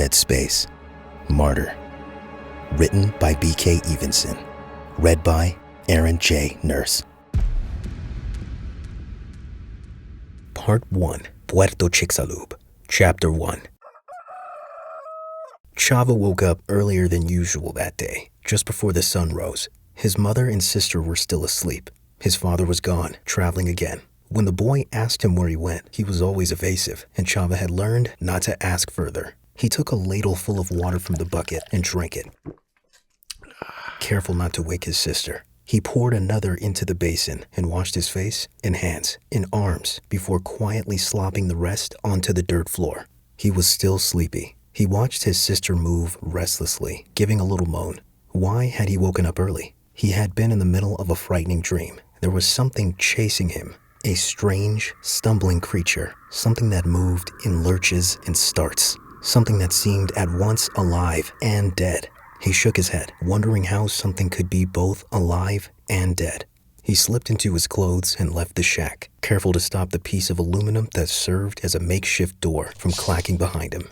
Dead Space, Martyr. Written by B.K. Evenson. Read by Aaron J. Nurse. Part 1, Puerto Chicxulub, Chapter 1. Chava woke up earlier than usual that day, just before the sun rose. His mother and sister were still asleep. His father was gone, traveling again. When the boy asked him where he went, he was always evasive, and Chava had learned not to ask further. He took a ladle full of water from the bucket and drank it, careful not to wake his sister. He poured another into the basin and washed his face and hands and arms before quietly slopping the rest onto the dirt floor. He was still sleepy. He watched his sister move restlessly, giving a little moan. Why had he woken up early? He had been in the middle of a frightening dream. There was something chasing him. A strange, stumbling creature, something that moved in lurches and starts, something that seemed at once alive and dead. He shook his head, wondering how something could be both alive and dead. He slipped into his clothes and left the shack, careful to stop the piece of aluminum that served as a makeshift door from clacking behind him.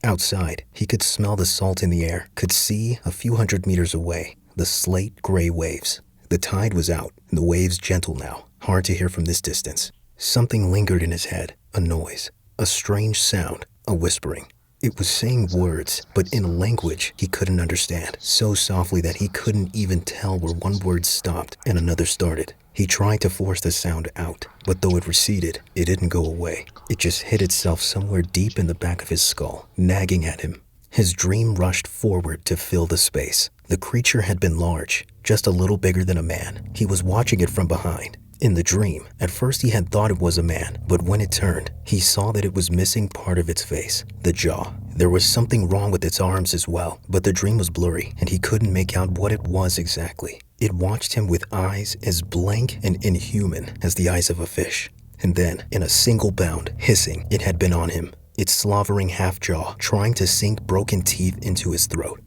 Outside, he could smell the salt in the air, could see a few hundred meters away the slate gray waves. The tide was out, and the waves gentle now, hard to hear from this distance. Something lingered in his head, a noise, a strange sound, a whispering. It was saying words, but in a language he couldn't understand, so softly that he couldn't even tell where one word stopped and another started. He tried to force the sound out, but though it receded, it didn't go away. It just hid itself somewhere deep in the back of his skull, nagging at him. His dream rushed forward to fill the space. The creature had been large, just a little bigger than a man. He was watching it from behind. In the dream, at first he had thought it was a man, but when it turned, he saw that it was missing part of its face, the jaw. There was something wrong with its arms as well, but the dream was blurry, and he couldn't make out what it was exactly. It watched him with eyes as blank and inhuman as the eyes of a fish. And then, in a single bound, hissing, it had been on him, its slavering half-jaw trying to sink broken teeth into his throat.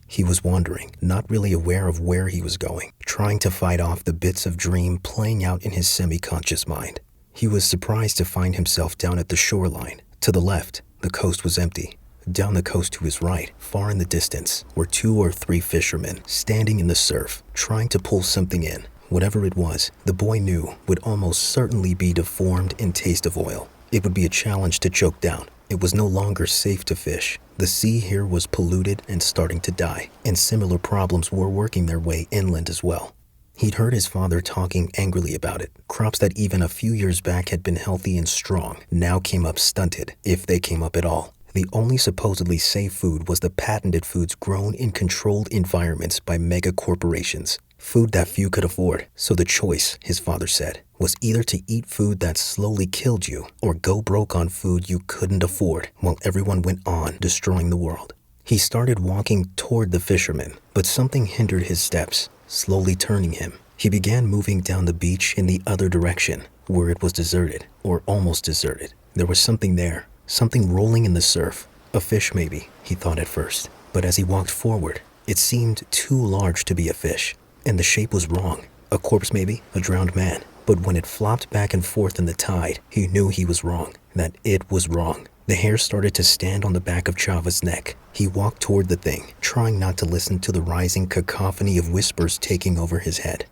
He was wandering, not really aware of where he was going, trying to fight off the bits of dream playing out in his semi-conscious mind. He was surprised to find himself down at the shoreline. To the left, the coast was empty. Down the coast to his right, far in the distance, were 2 or 3 fishermen standing in the surf, trying to pull something in. Whatever it was, the boy knew would almost certainly be deformed and taste of oil. It would be a challenge to choke down. It was no longer safe to fish. The sea here was polluted and starting to die, and similar problems were working their way inland as well. He'd heard his father talking angrily about it. Crops that even a few years back had been healthy and strong now came up stunted, if they came up at all. The only supposedly safe food was the patented foods grown in controlled environments by mega corporations. Food that few could afford. So the choice, his father said, was either to eat food that slowly killed you or go broke on food you couldn't afford while everyone went on destroying the world. He started walking toward the fishermen, but something hindered his steps, slowly turning him. He began moving down the beach in the other direction, where it was deserted, or almost deserted. There was something there, something rolling in the surf. A fish maybe, he thought at first. But as he walked forward, it seemed too large to be a fish. And the shape was wrong. A corpse maybe, a drowned man. But when it flopped back and forth in the tide, he knew he was wrong, that it was wrong. The hair started to stand on the back of Chava's neck. He walked toward the thing, trying not to listen to the rising cacophony of whispers taking over his head.